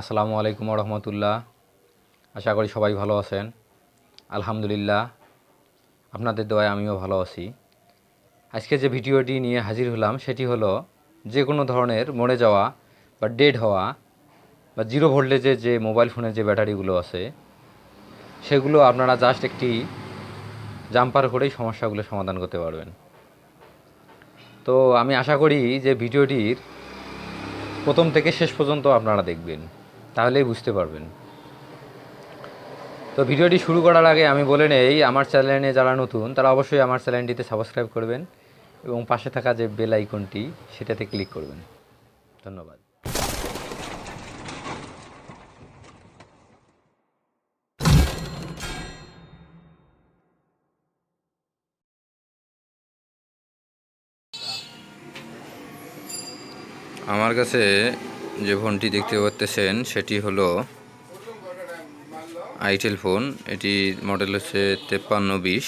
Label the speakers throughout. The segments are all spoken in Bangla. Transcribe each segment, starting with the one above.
Speaker 1: আসসালামু আলাইকুম রহমতুল্লাহ। আশা করি সবাই ভালো আছেন। আলহামদুলিল্লাহ, আপনাদের দয়ায় আমিও ভালো আছি। আজকে যে ভিডিওটি নিয়ে হাজির হলাম সেটি হলো যে কোনো ধরনের মরে যাওয়া বা ডেড হওয়া বা জিরো ভোল্টেজের যে মোবাইল ফোনের যে ব্যাটারিগুলো আছে সেগুলো আপনারা জাস্ট একটি জাম্পার করেই সমস্যাগুলো সমাধান করতে পারবেন। তো আমি আশা করি যে ভিডিওটির প্রথম থেকে শেষ পর্যন্ত আপনারা দেখবেন, তাহলেই বুঝতে পারবেন। তো ভিডিওটি শুরু করার আগে আমি বলে নেই, আমার চ্যানেলে যারা নতুন তারা অবশ্যই আমার চ্যানেলটিতে সাবস্ক্রাইব করবেন এবং পাশে থাকা যে বেল আইকনটি সেটাতে ক্লিক করবেন। ধন্যবাদ।
Speaker 2: আমার কাছে যে ফোনটি দেখতে পাচ্ছেন সেটি হলো আইটেল ফোন। এটি মডেল হচ্ছে 5320।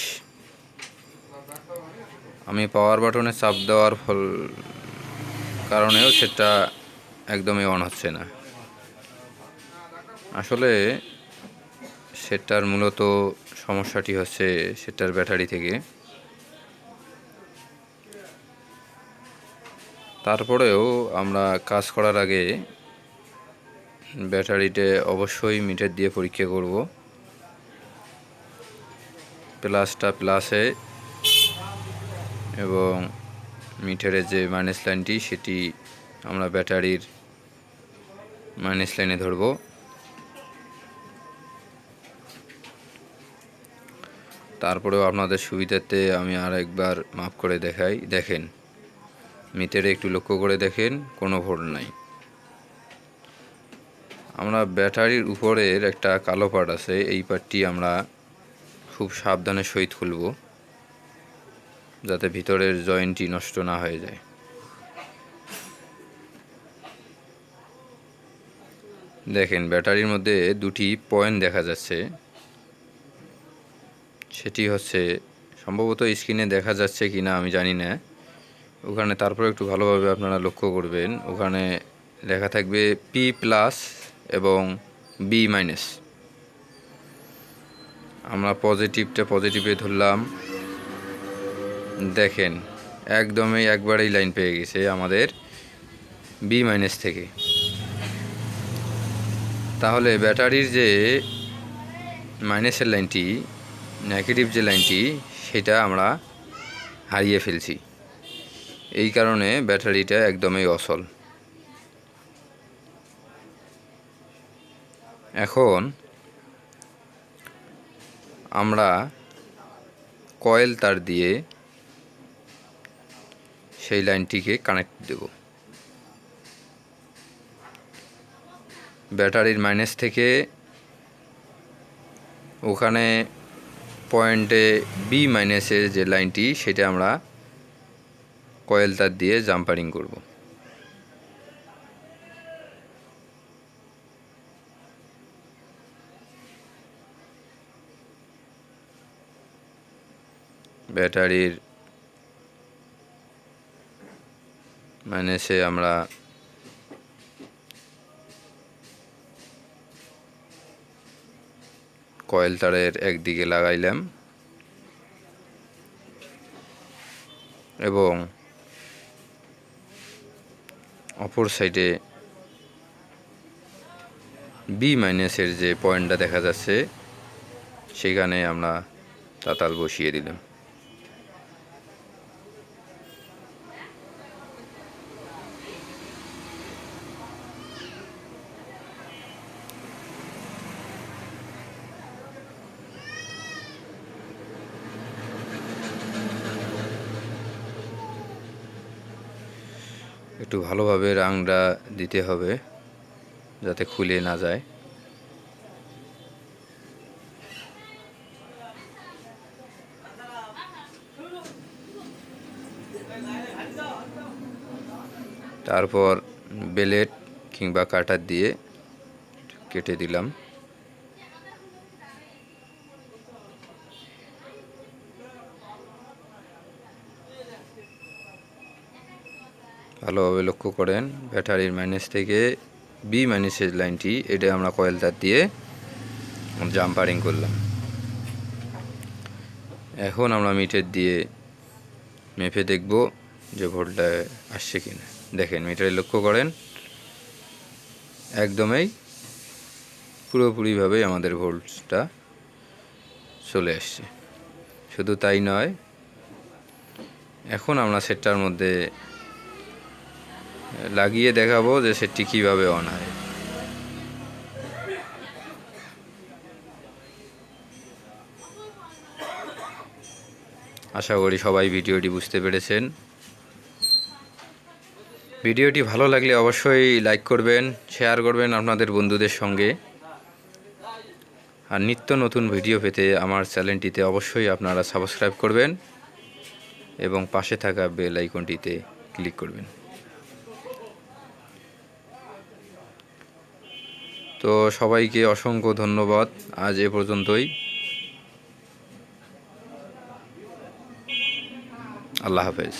Speaker 2: আমি পাওয়ার বাটনে চাপ দেওয়ার কারণেও সেটা একদমই অন হচ্ছে না। আসলে সেটার মূলত সমস্যাটি হচ্ছে সেটার ব্যাটারি থেকে। তারপরেও আমরা কাজ করার আগে ব্যাটারিতে অবশ্যই মিটার দিয়ে পরীক্ষা করব। প্লাসটা প্লাসে এবং মিটারের যে মাইনাস লাইনটি সেটি আমরা ব্যাটারির মাইনাস লাইনে ধরব। তারপরেও আপনাদের সুবিধাতে আমি আর একবার মাপ করে দেখাই। দেখেন, মিটারে একটু লক্ষ্য করে দেখেন, কোনো ভোল্ট নাই। আমরা ব্যাটারির উপরের একটা কালো পার্ট আছে, এই পার্টটি আমরা খুব সাবধানের সহিত খুলব যাতে ভিতরের জয়েন্টটি নষ্ট না হয়ে যায়। দেখেন, ব্যাটারির মধ্যে দুটি পয়েন্ট দেখা যাচ্ছে। সেটি হচ্ছে সম্ভবত স্ক্রিনে দেখা যাচ্ছে কি না আমি জানি না। ওখানে তারপর একটু ভালোভাবে আপনারা লক্ষ্য করবেন, ওখানে লেখা থাকবে পি প্লাস এবং বি মাইনাস। আমরা পজিটিভটা পজিটিভে ধরলাম। দেখেন, একদমই একবারেই লাইন পেয়ে গেছে আমাদের বি মাইনাস থেকে। তাহলে ব্যাটারির যে মাইনাসের লাইনটি, নেগেটিভ যে লাইনটি, সেটা আমরা হারিয়ে ফেলছি। এই কারণে ব্যাটারিটা একদমই অচল। এখন আমরা কয়েল তার দিয়ে সেই লাইনটিকে কানেক্ট দেব। ব্যাটারির মাইনাস থেকে ওখানে পয়েন্টে বি মাইনাসের যে লাইনটি সেটা আমরা কয়েল তার দিয়ে জাম্পারিং করব। ব্যাটারির মাইনাসে আমরা কয়েল তারের একদিকে লাগাইলাম এবং অপর সাইডে বি মাইনাসের যে পয়েন্টটা দেখা যাচ্ছে সেখানে আমরা তাতাল বসিয়ে দিলাম। একটু ভালোভাবে রাংটা দিতে হবে যাতে খুলে না যায়। তারপর বেলেট কিংবা কাটার দিয়ে কেটে দিলাম। ভালোভাবে লক্ষ্য করেন, ব্যাটারির মাইনাস থেকে বি মাইনাসের লাইনটি, এটা আমরা কয়েল তার দিয়ে জাম্পারিং করলাম। এখন আমরা মিটার দিয়ে মেপে দেখব যে ভোল্টটা আসছে কিনা। দেখেন মিটারে লক্ষ্য করেন, একদমই পুরোপুরিভাবেই আমাদের ভোল্টটা চলে আসছে। শুধু তাই নয়, এখন আমরা সেটটার মধ্যে লাগিয়ে দেখাবো যে সেটটি কীভাবে অন হয়। আশা করি সবাই ভিডিওটি বুঝতে পেরেছেন। ভিডিওটি ভালো লাগলে অবশ্যই লাইক করবেন, শেয়ার করবেন আপনাদের বন্ধুদের সঙ্গে। আর নিত্য নতুন ভিডিও পেতে আমার চ্যানেলটিতে অবশ্যই আপনারা সাবস্ক্রাইব করবেন এবং পাশে থাকা বেল আইকনটিতে ক্লিক করবেন। তো সবাইকে অসংখ্য ধন্যবাদ। আজ এ পর্যন্তই। আল্লাহ হাফেজ।